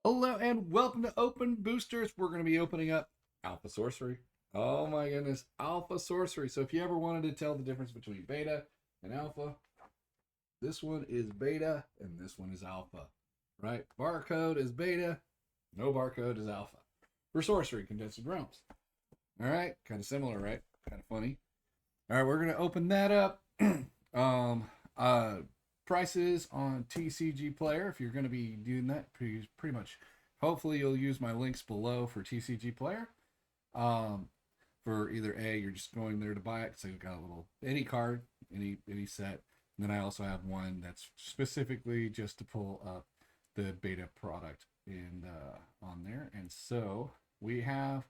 Hello and welcome to Open Boosters. We're going to be opening up Alpha Sorcery. Oh my goodness, Alpha Sorcery. So if you ever wanted to tell the difference between Beta and Alpha, this one is Beta and this one is Alpha, right? Barcode is Beta, no barcode is Alpha. For Sorcery Contested Realms. All right, kind of similar, right? Kind of funny. All right, we're going to open that up. um, uh, Prices on TCGplayer, if you're going to be doing that, pretty much. Hopefully, you'll use my links below for TCGplayer. Um, for either A, you're just going there to buy it, so you've got a little any card, any set. And then I also have one that's specifically just to pull up the beta product in on there. And so we have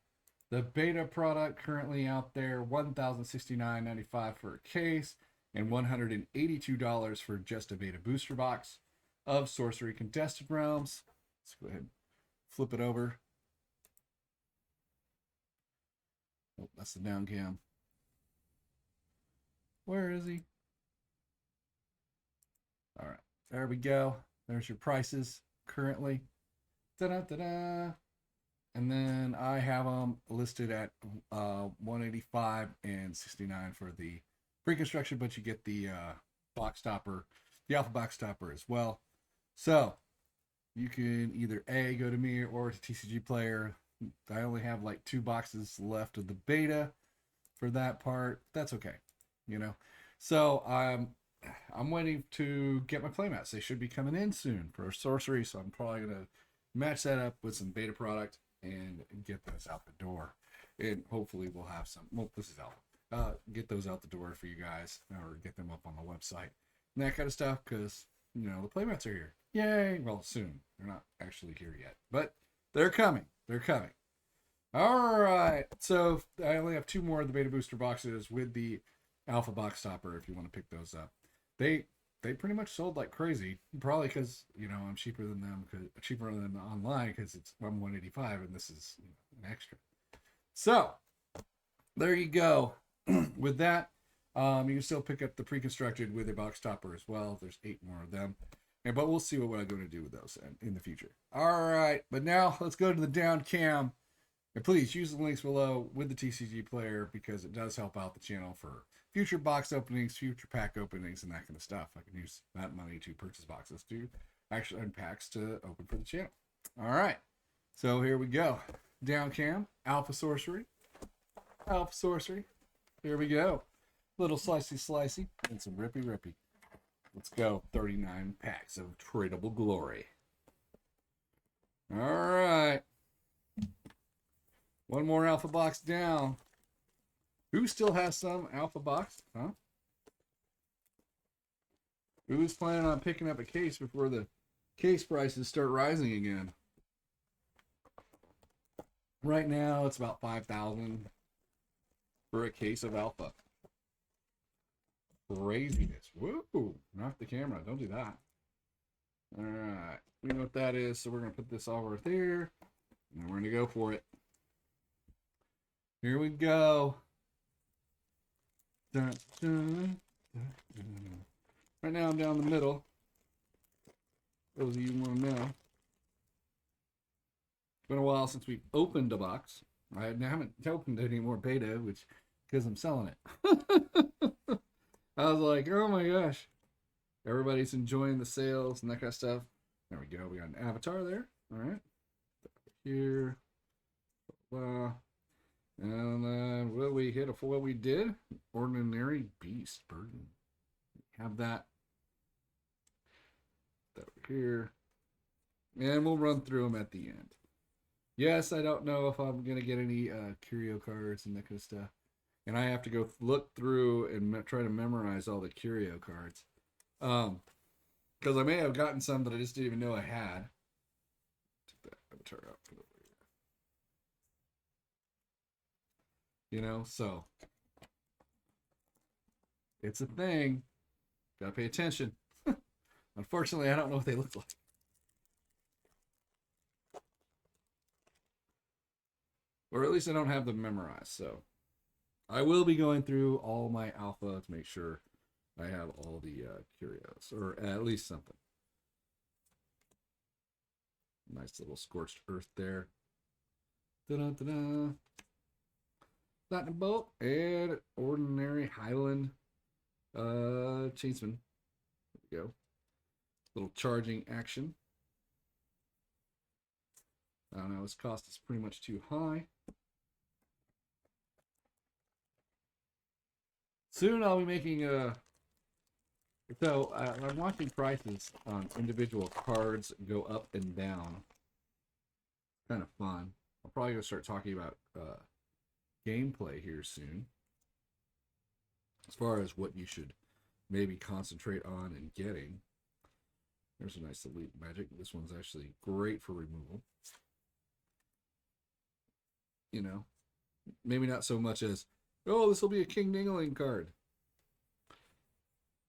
the beta product currently out there, $1,069.95 for a case and $182 for just a beta booster box of Sorcery Contested Realms. Let's go ahead and flip it over. Oh, that's the down cam. Where is he? All right, there we go. There's your prices currently. Da-da-da-da. And then I have them listed at 185 and 69 for the pre-construction, but you get the box topper, the Alpha box topper as well. So you can either A, go to me or to TCGplayer. I only have like 2 boxes left of the beta for that part. That's okay, you know. So I'm waiting to get my playmats. They should be coming in soon for sorcery, so I'm probably gonna match that up with some beta product and get those out the door. And hopefully we'll have some. Well, this is out. Get those out the door for you guys, or get them up on the website and that kind of stuff. Because you know the playmats are here. Yay! Well, soon. They're not actually here yet, but they're coming. They're coming. All right. So I only have 2 more of the beta booster boxes with the Alpha box topper. If you want to pick those up, they pretty much sold like crazy. Probably because I'm cheaper than them, cheaper than online because I'm 185 and this is an extra. So there you go. With that, you can still pick up the pre-constructed with a box topper as well. There's 8 more of them. But we'll see what I'm going to do with those in the future. All right, but now let's go to the down cam. And please use the links below with the TCGplayer because it does help out the channel for future box openings, future pack openings, and that kind of stuff. I can use that money to purchase boxes to actually earn packs to open for the channel. All right, so here we go. Down cam, Alpha Sorcery. Alpha Sorcery. Here we go. Little slicey and some rippy. Let's go. 39 packs of tradable glory. All right. One more Alpha box down. Who still has some Alpha box? Huh? Who's planning on picking up a case before the case prices start rising again? Right now, it's about 5,000 for a case of Alpha. Craziness. Woo! Knock the camera. Don't do that. All right. We know what that is, so we're going to put this over there. And we're going to go for it. Here we go. Dun, dun, dun, dun. Right now I'm down the middle. Those of you want to know. It's been a while since we've opened a box. I haven't opened any more beta, which because I'm selling it. I was like, oh my gosh. Everybody's enjoying the sales and that kind of stuff. There we go. We got an avatar there. All right. Here. Blah. And then what we hit for what we did, ordinary beast burden. Have that over here, and we'll run through them at the end. Yes, I don't know if I'm gonna get any curio cards and that kind of stuff, and I have to go look through and try to memorize all the curio cards, because I may have gotten some that I just didn't even know I had. Take that avatar out. Put it over here. So it's a thing. Gotta pay attention. Unfortunately, I don't know what they look like. Or at least I don't have them memorized. So I will be going through all my Alpha to make sure I have all the curios, or at least something. Nice little scorched earth there. Da-da-da-da. Platinum Bolt and ordinary Highland Chainsman. There we go. Little charging action. I don't know, his cost is pretty much too high. Soon I'll be making a... So I'm watching prices on individual cards go up and down. Kind of fun. I'll probably go start talking about gameplay here soon. As far as what you should maybe concentrate on and getting. There's a nice Elite Magic. This one's actually great for removal. You know, maybe not so much as, oh, this will be a King Dingling card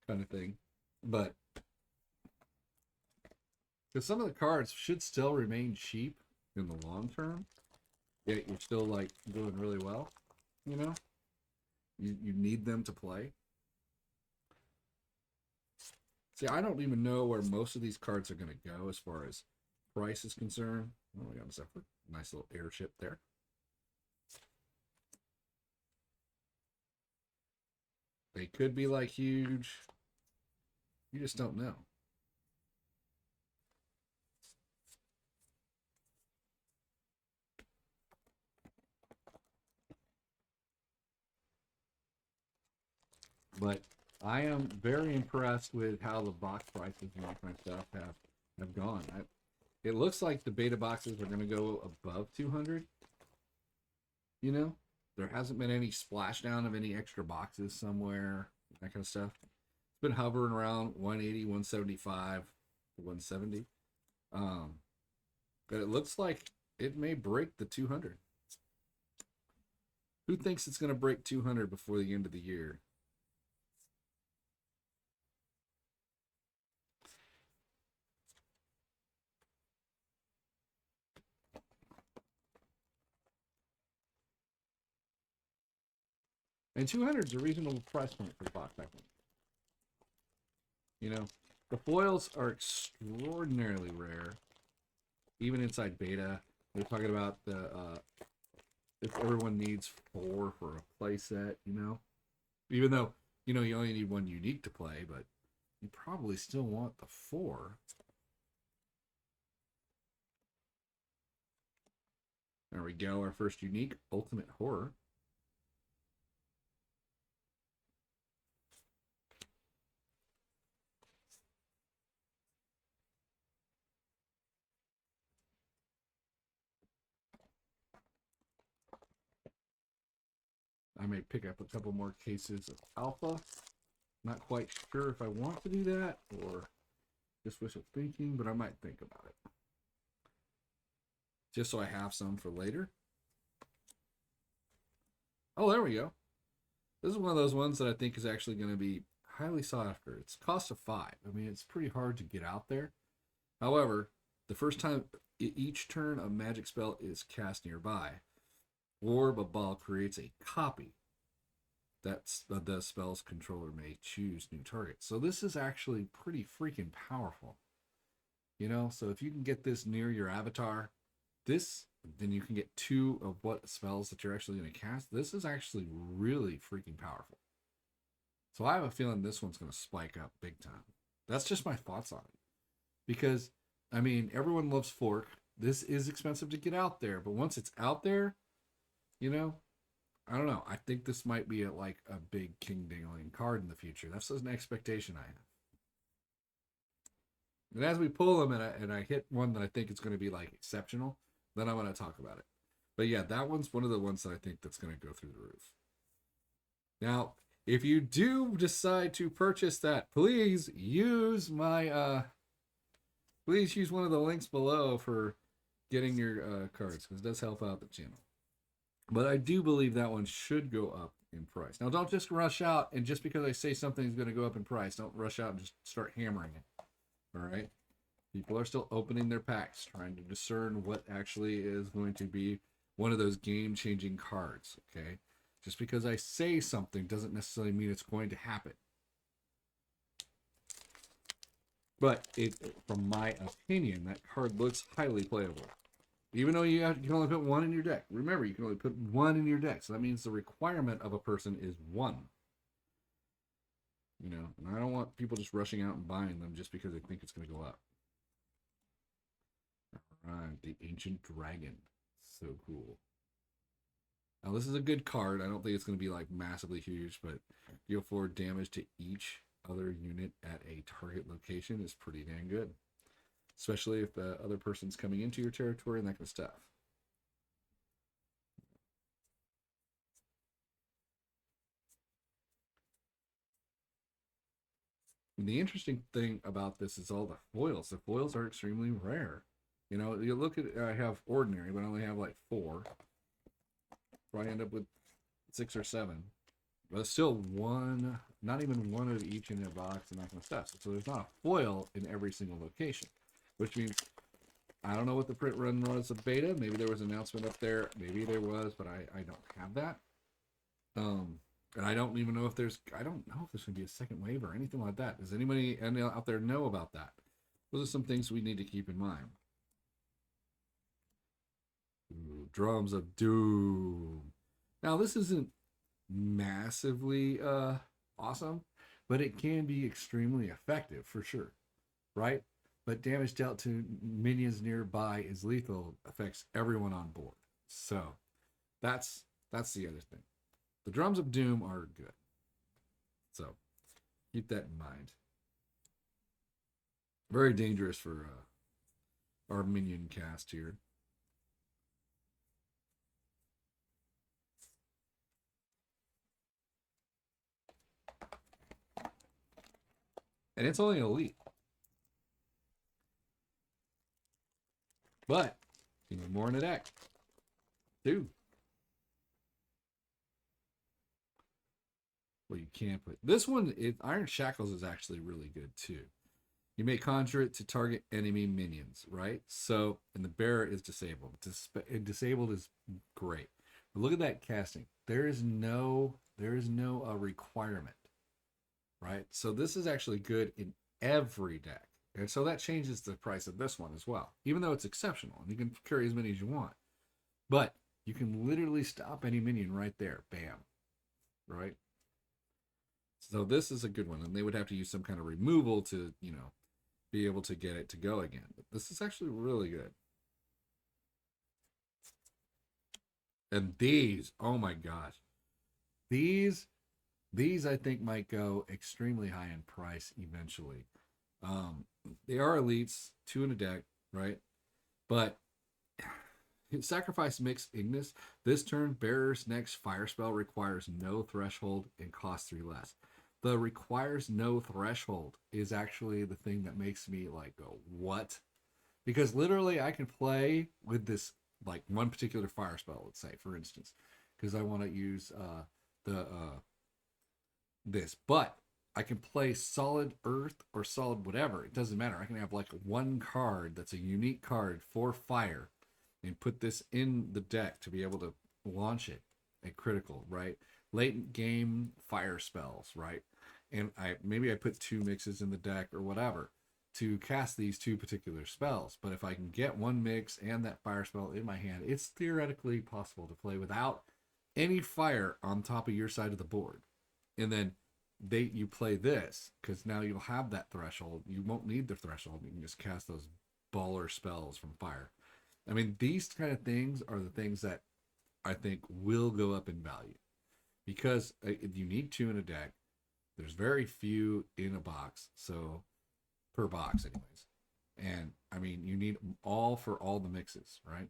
kind of thing. But because some of the cards should still remain cheap in the long term, yet you're still like doing really well, you know? You need them to play. See, I don't even know where most of these cards are going to go as far as price is concerned. Oh, we got a nice little airship there. They could be like huge. You just don't know. But I am very impressed with how the box prices and that kind of stuff have gone. It looks like the beta boxes are going to go above 200. You know, there hasn't been any splashdown of any extra boxes somewhere, that kind of stuff. It's been hovering around 180, 175, 170. But it looks like it may break the 200. Who thinks it's going to break 200 before the end of the year? And 200 is a reasonable price point for the box, I think. You know, the foils are extraordinarily rare, even inside beta. They're talking about the if everyone needs 4 for a playset, you know, even though you know you only need 1 unique to play, but you probably still want the 4. There we go, our first unique, Ultimate Horror. I may pick up a couple more cases of Alpha. Not quite sure if I want to do that or just wishful thinking, but I might think about it. Just so I have some for later. Oh, there we go. This is one of those ones that I think is actually going to be highly sought after. It's cost of 5. I mean, it's pretty hard to get out there. However, the first time each turn a magic spell is cast nearby, Orb of Ball creates a copy that the spell's controller may choose new targets. So this is actually pretty freaking powerful. You know, so if you can get this near your avatar, then you can get 2 of what spells that you're actually going to cast. This is actually really freaking powerful. So I have a feeling this one's going to spike up big time. That's just my thoughts on it. Because, I mean, everyone loves Fork. This is expensive to get out there. But once it's out there, you know, I don't know. I think this might be like a big King Dingling card in the future. That's an expectation I have. And as we pull them and I hit one that I think is going to be like exceptional, then I'm going to talk about it. But yeah, that one's one of the ones that I think that's going to go through the roof. Now, if you do decide to purchase that, please use my please use one of the links below for getting your cards, because it does help out the channel. But I do believe that one should go up in price. Now, don't just rush out, and just because I say something's going to go up in price, don't rush out and just start hammering it. All right? People are still opening their packs, trying to discern what actually is going to be one of those game-changing cards, okay? Just because I say something doesn't necessarily mean it's going to happen. But from my opinion, that card looks highly playable. Even though you can only put one in your deck. Remember, you can only put one in your deck. So that means the requirement of a person is one. You know, and I don't want people just rushing out and buying them just because they think it's going to go up. All right, the Ancient Dragon. So cool. Now, this is a good card. I don't think it's going to be like massively huge, but deal 4 damage to each other unit at a target location is pretty dang good. Especially if the other person's coming into your territory and that kind of stuff. And the interesting thing about this is all the foils. The foils are extremely rare. You know, you look at, I have ordinary, but I only have like 4. Probably end up with 6 or 7. But it's still one, not even one of each in a box and that kind of stuff. So there's not a foil in every single location. Which means, I don't know what the print run was of beta. Maybe there was an announcement up there. Maybe there was, but I don't have that. And I don't even know if there's, I don't know if there's going to be a second wave or anything like that. Does anybody out there know about that? Those are some things we need to keep in mind. Ooh, Drums of Doom. Now, this isn't massively awesome, but it can be extremely effective for sure, right? But damage dealt to minions nearby is lethal, affects everyone on board. So that's the other thing. The Drums of Doom are good. So keep that in mind. Very dangerous for our minion cast here. And it's only elite. But you need more in the deck. 2. Well, you can't put this one. Iron Shackles is actually really good too. You may conjure it to target enemy minions, right? So, and the bearer is disabled. Disabled is great. But look at that casting. There is no requirement, right? So this is actually good in every deck, and so that changes the price of this one as well. Even though it's exceptional, and you can carry as many as you want, but you can literally stop any minion right there. Bam, right? So this is a good one, and they would have to use some kind of removal to, you know, be able to get it to go again. But this is actually really good. And these, oh my gosh, these I think might go extremely high in price eventually. They are elites, 2 in a deck, right? But sacrifice mix Ignis. This turn, bearer's next fire spell requires no threshold and costs 3 less. The requires no threshold is actually the thing that makes me like go, what? Because literally I can play with this like one particular fire spell, let's say, for instance, because I want to use this, but I can play solid earth or solid whatever. It doesn't matter. I can have like one card that's a unique card for fire and put this in the deck to be able to launch it at critical, right? Late game fire spells, right? And maybe I put 2 mixes in the deck or whatever to cast these 2 particular spells. But if I can get 1 mix and that fire spell in my hand, it's theoretically possible to play without any fire on top of your side of the board. And then you play this, because now you'll have that threshold. You won't need the threshold. You can just cast those baller spells from fire. I mean, these kind of things are the things that I think will go up in value. Because you need 2 in a deck. There's very few in a box, so per box anyways. And I mean, you need all for all the mixes, right?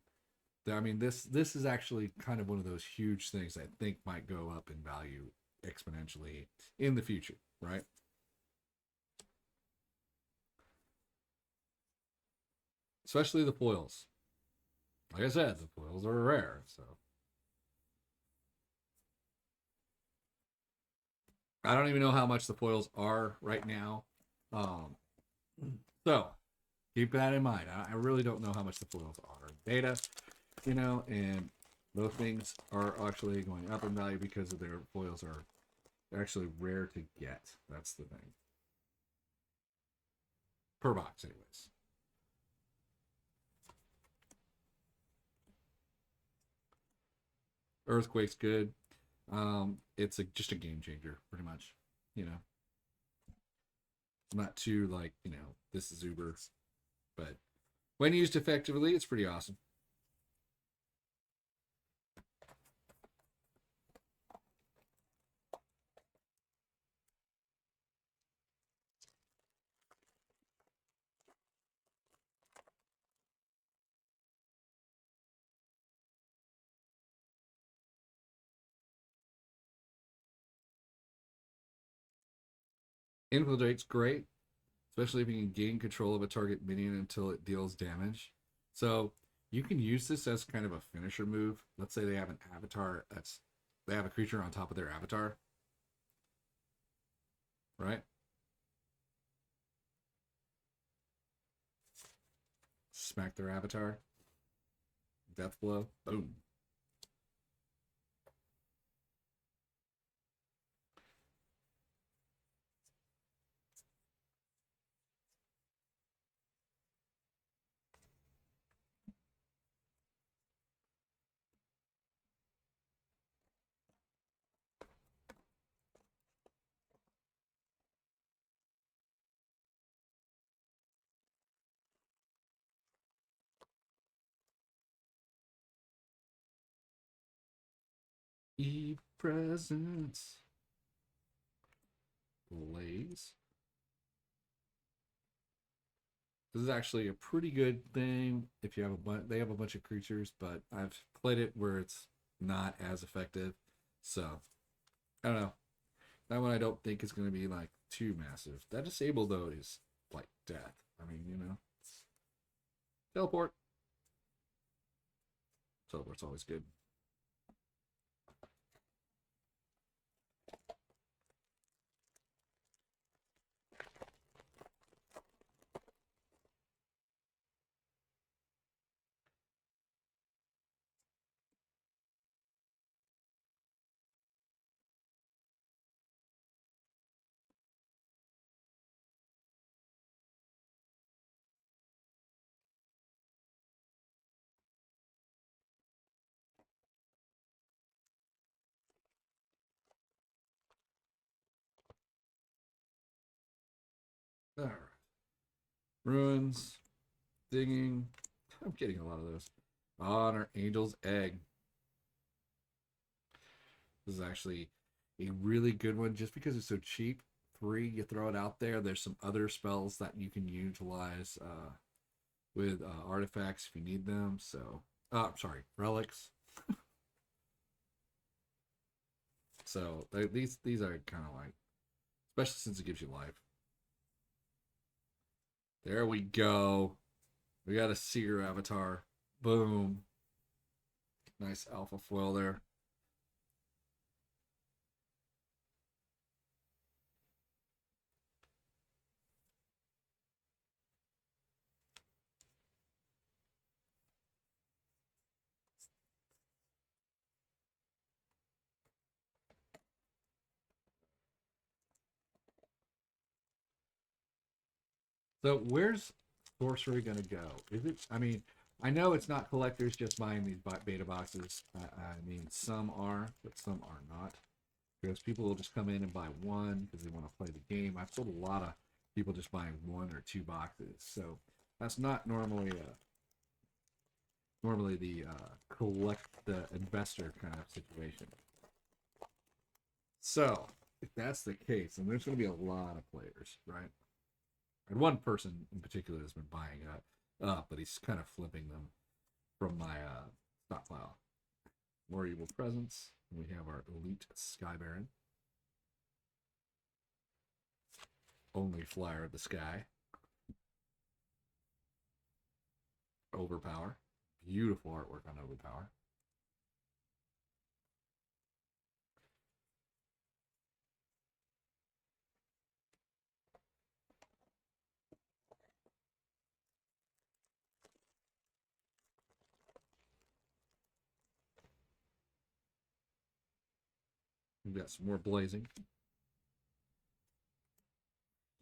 I mean, this is actually kind of one of those huge things that I think might go up in value exponentially in the future, right? Especially the foils. Like I said, the foils are rare, so I don't even know how much the foils are right now. So keep that in mind. I really don't know how much the foils are in beta, you know, and those things are actually going up in value because of their foils are actually rare to get. That's the thing. per box, anyways. Earthquake's good. It's just a game changer, pretty much. You know, not too like this is Uber, but when used effectively, it's pretty awesome. Infiltrate's great, especially if you can gain control of a target minion until it deals damage. So you can use this as kind of a finisher move. Let's say they have an avatar they have a creature on top of their avatar, right? Smack their avatar. Death blow. Boom. Eve presence. Blaze. This is actually a pretty good thing if you have they have a bunch of creatures, but I've played it where it's not as effective. So I don't know. That one I don't think is going to be like too massive. That disable though is like death. I mean, teleport. Teleport's always good. All right. Ruins, digging. I'm getting a lot of those. On our Angel's Egg. This is actually a really good one just because it's so cheap. 3, you throw it out there. There's some other spells that you can utilize with artifacts if you need them. So, sorry, relics. So these are kind of like, especially since it gives you life. There we go. We got a Seer avatar. Boom. Nice alpha foil there. So where's sorcery gonna go? Is it? I mean, I know it's not collectors just buying these beta boxes. I mean, some are, but some are not. Because people will just come in and buy one because they want to play the game. I've sold a lot of people just buying 1 or 2 boxes. So that's not normally the collect the investor kind of situation. So if that's the case, then there's going to be a lot of players, right? And one person in particular has been buying up, but he's kind of flipping them from my stockpile. More Evil Presence. We have our Elite Sky Baron. Only flyer of the sky. Overpower. Beautiful artwork on Overpower. We've got some more blazing.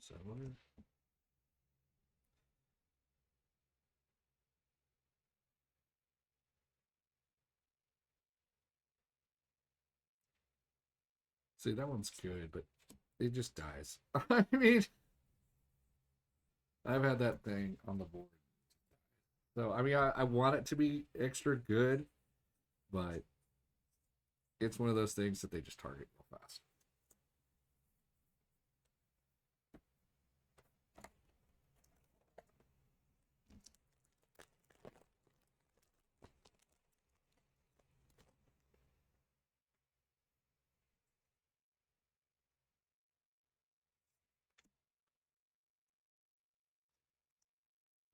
So See, that one's good, but it just dies. I mean, I've had that thing on the board. So, I mean, I want it to be extra good, but it's one of those things that they just target real fast.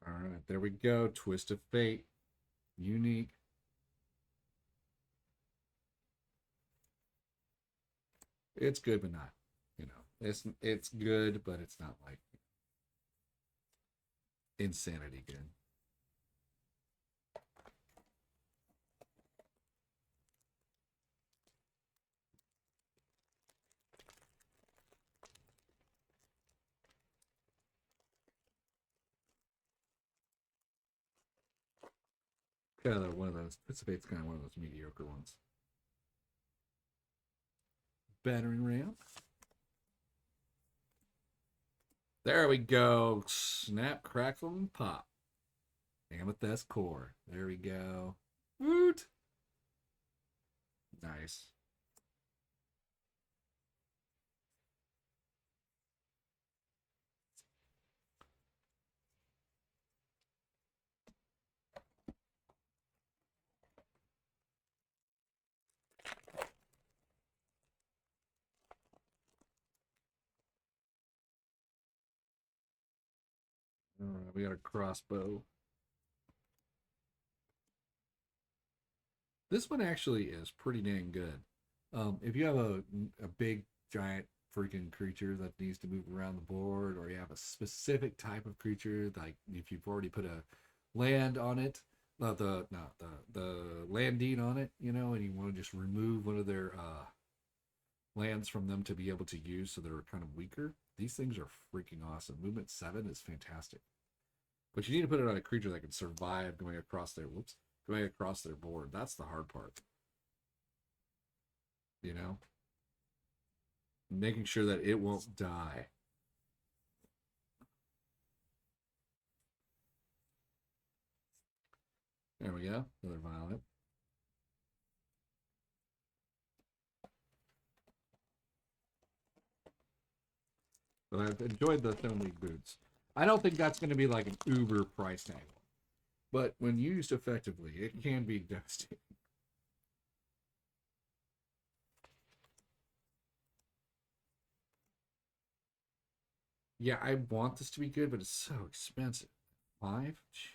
All right, there we go. Twist of Fate. Unique. It's good, but not. You know, it's good, but it's not like insanity good. Kind of one of those. Twist of Fate's kind of one of those mediocre ones. Battering ram. There we go. Snap, crackle, and pop. Amethyst core. There we go. Woot. Nice. All right, we got a crossbow. This one actually is pretty dang good. If you have a big giant freaking creature that needs to move around the board, or you have a specific type of creature, like if you've already put a land on it, not the landing on it, you know, and you want to just remove one of their lands from them to be able to use, so they're kind of weaker. These things are freaking awesome. Movement 7 is fantastic, but you need to put it on a creature that can survive going across their board. That's the hard part. You know, making sure that it won't die. There we go. Another violet. But I've enjoyed the Stone League boots. I don't think that's going to be like an uber price tag, but when used effectively, it can be devastating. Yeah, I want this to be good, but it's so expensive. 5? Jeez.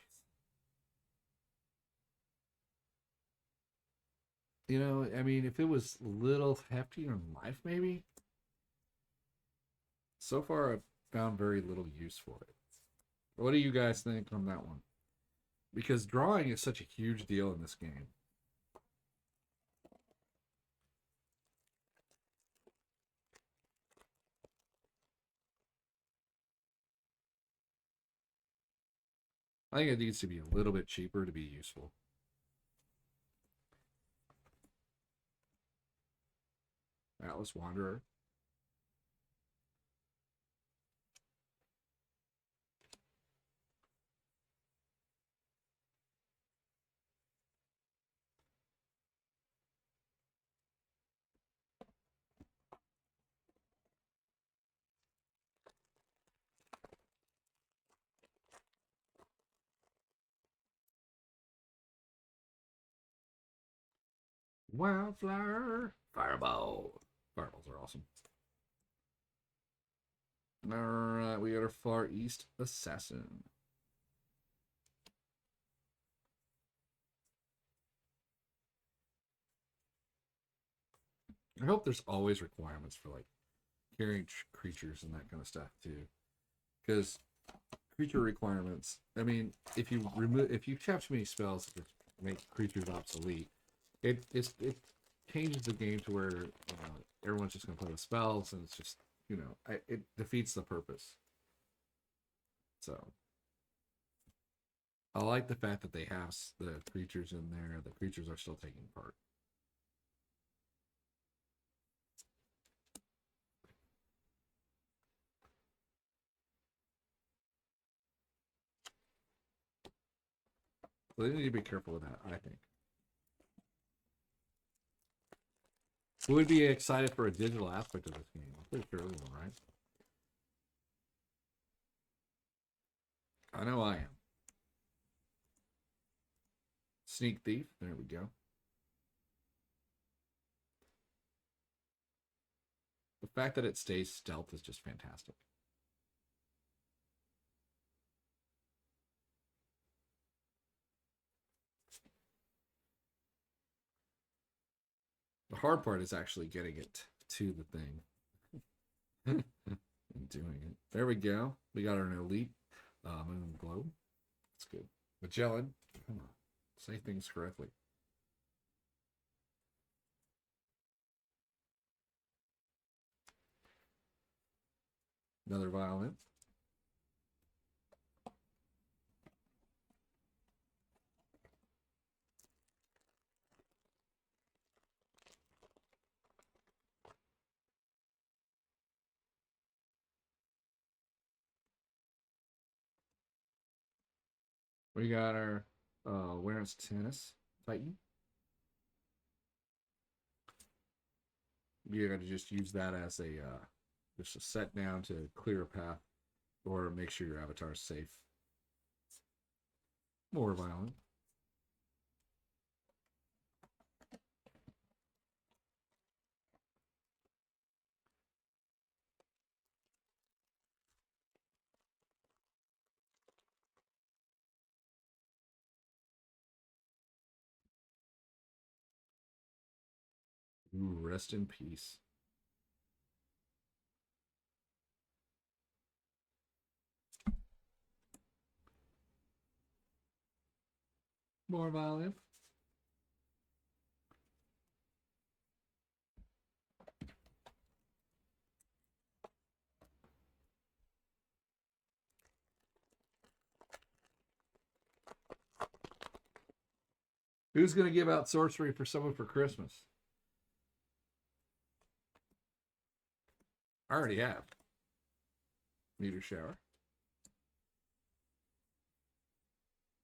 You know, I mean, if it was a little heftier in life, maybe. So far, I've found very little use for it. What do you guys think on that one? Because drawing is such a huge deal in this game. I think it needs to be a little bit cheaper to be useful. Atlas Wanderer. Wildflower. Fireball. Fireballs are awesome. Alright, we got our Far East Assassin. I hope there's always requirements for like carrying creatures and that kind of stuff too. Because creature requirements, I mean, if you have too many spells that make creatures obsolete, it changes the game to where everyone's just going to play with spells, and it's just it defeats the purpose. So I like the fact that they have the creatures in there. The creatures are still taking part. So they need to be careful with that, I think. Who would be excited for a digital aspect of this game? I'm pretty sure everyone, right? I know I am. Sneak Thief. There we go. The fact that it stays stealth is just fantastic. The hard part is actually getting it to the thing. And doing it. There we go. We got our elite moon globe. That's good. Magellan. Come on. Say things correctly. Another violin. We got our Awareness Tennis Titan. You're going to just use that as a just a set down to clear a path or make sure your avatar is safe. More violent. Ooh, rest in peace. More violent. Who's going to give out sorcery for someone for Christmas? I already have. Meteor shower.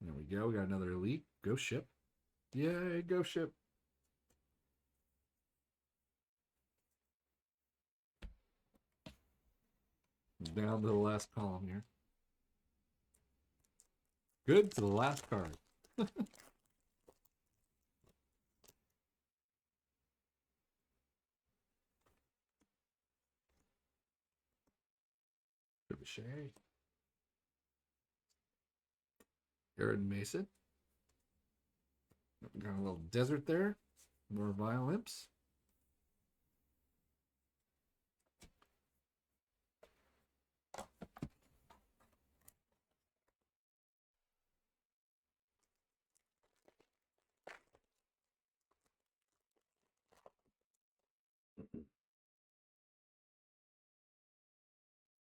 There we go. We got another elite. Go ship. Yay, go ship. Down to the last column here. Good to the last card. Ricochet. Arid Mason. Got a little desert there. More Violimps.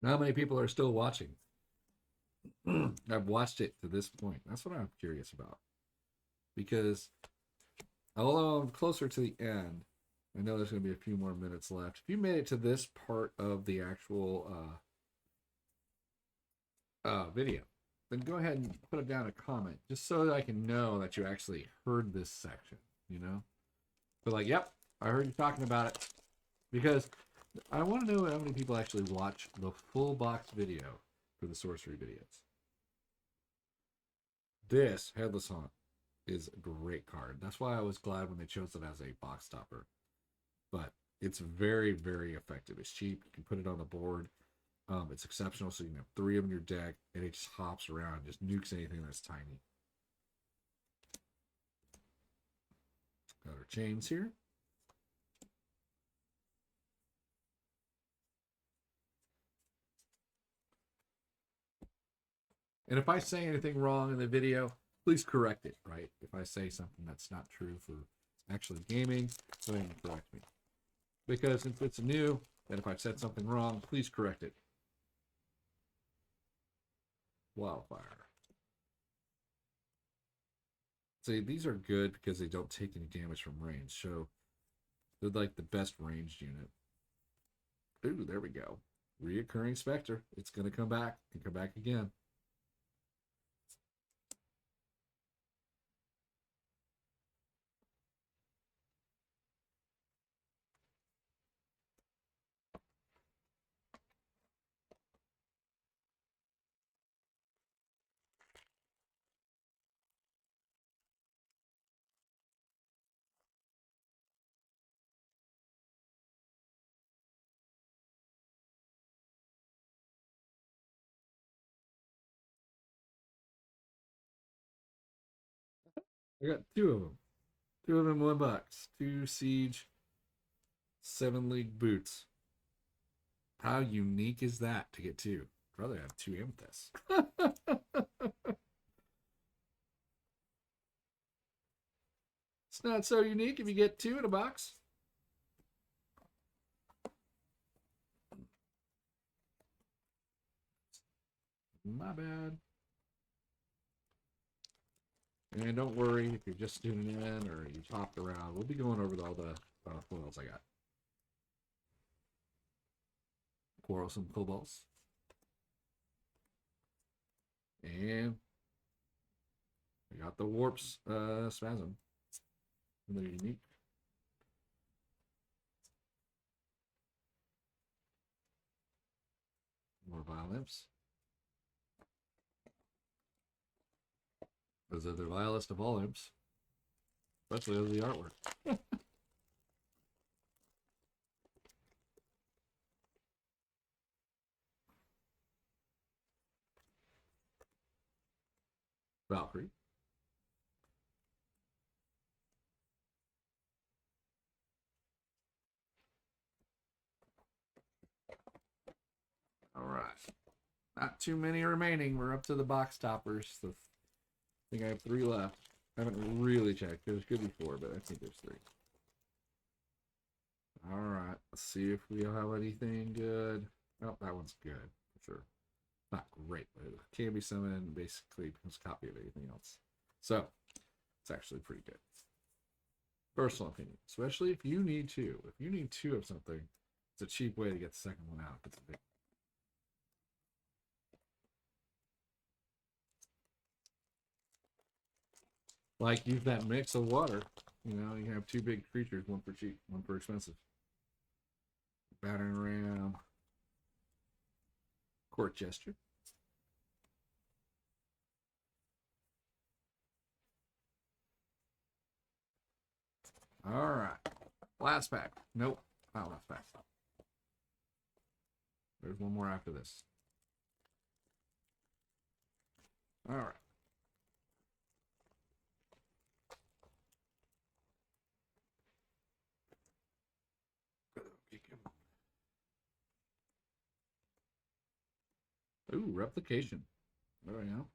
How many people are still watching? I've watched it to this point. That's what I'm curious about. Because although I'm closer to the end, I know there's going to be a few more minutes left. If you made it to this part of the actual video, then go ahead and put it down a comment just so that I can know that you actually heard this section, you know? But like, yep, I heard you talking about it. Because I want to know how many people actually watch the full box video for the sorcery videos. This Headless Haunt is a great card. That's why I was glad when they chose it as a box topper. But it's very, very effective. It's cheap. You can put it on the board. It's exceptional, so you can have 3 of them in your deck, and it just hops around, just nukes anything that's tiny. Got our chains here. And if I say anything wrong in the video, please correct it, right? If I say something that's not true for actually gaming, go ahead and correct me. Because if it's new, and if I've said something wrong, please correct it. Wildfire. See, these are good because they don't take any damage from range, so they're like the best ranged unit. Ooh, there we go. Reoccurring Spectre. It's going to come back and come back again. I got two of them. Two of them, $1. Two Siege 7 League boots. How unique is that to get two? I'd rather have two amethysts. It's not so unique if you get two in a box. My bad. And don't worry if you're just tuning in or you hopped around. We'll be going over all the foils I got. Quarrelsome Kobolds. And we got the Warps Spasm. They're unique. More Vile Imps. Those are the vilest of all imps. Especially of the artwork. Valkyrie. All right. Not too many remaining. We're up to the box toppers. So I think I have 3 left. I haven't really checked. There's could be 4, but I think there's 3. All right. Let's see if we have anything good. Oh, that one's good for sure. Not great, but it can be summoned. Basically becomes a copy of anything else. So it's actually pretty good. Personal opinion, especially if you need 2. If you need 2 of something, it's a cheap way to get the second one out. It's a big. Like, use that mix of water. You know, you have 2 big creatures, one for cheap, one for expensive. Battering Ram. Court Gesture. All right. Last pack. Nope. Not last pack. There's one more after this. All right. Ooh, replication. There we go.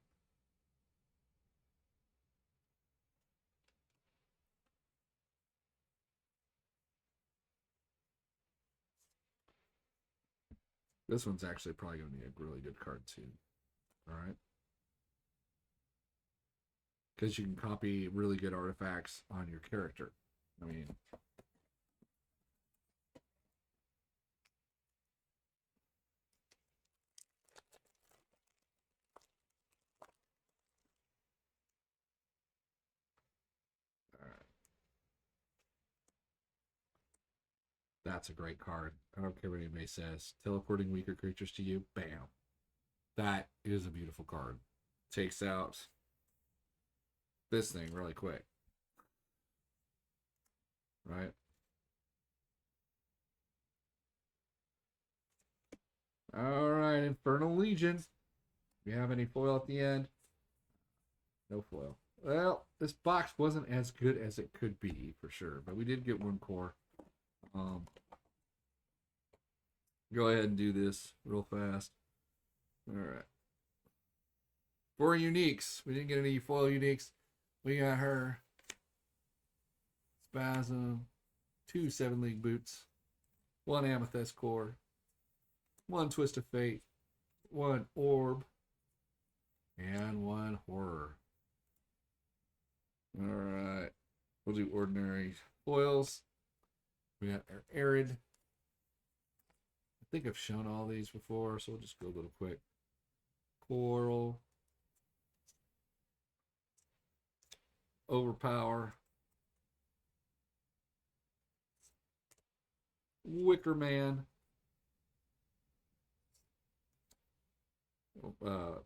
This one's actually probably going to be a really good card too. All right. Because you can copy really good artifacts on your character. I mean, that's a great card. I don't care what anybody says. Teleporting weaker creatures to you. Bam. That is a beautiful card. Takes out this thing really quick. Right? All right, Infernal Legion. Do you have any foil at the end? No foil. Well, this box wasn't as good as it could be, for sure. But we did get 1 core. Go ahead and do this real fast. All right. 4 uniques. We didn't get any foil uniques. We got her. Spasm. 2 7-League boots. 1 amethyst core. 1 twist of fate. 1 orb. And 1 horror. All right. We'll do ordinary foils. We got our arid. I think I've shown all these before, so we'll just go a little quick. Coral. Overpower. Wicker Man.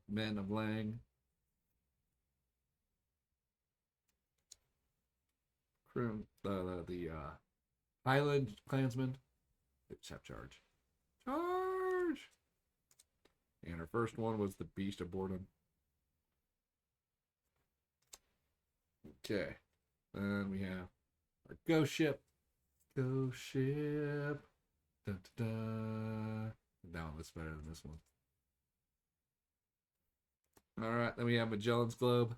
Men of Lang. The Highland Clansman. Oops, have charge. Charge! And our first one was the Beast of Boredom. Okay. Then we have our ghost ship. Ghost ship. Dun, dun, dun. That one looks better than this one. All right. Then we have Magellan's Globe.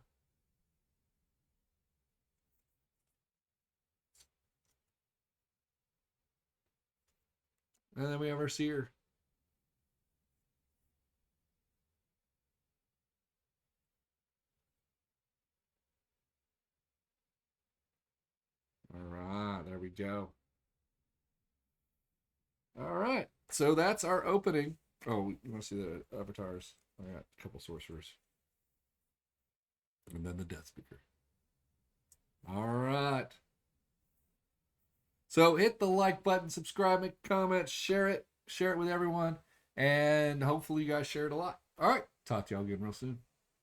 And then we have our Seer. All right. There we go. All right. So that's our opening. Oh, you want to see the avatars? I got a couple sorcerers. And then the Death Speaker. All right. So hit the like button, subscribe, make a comment, share it with everyone, and hopefully you guys share it a lot. All right. Talk to y'all again real soon.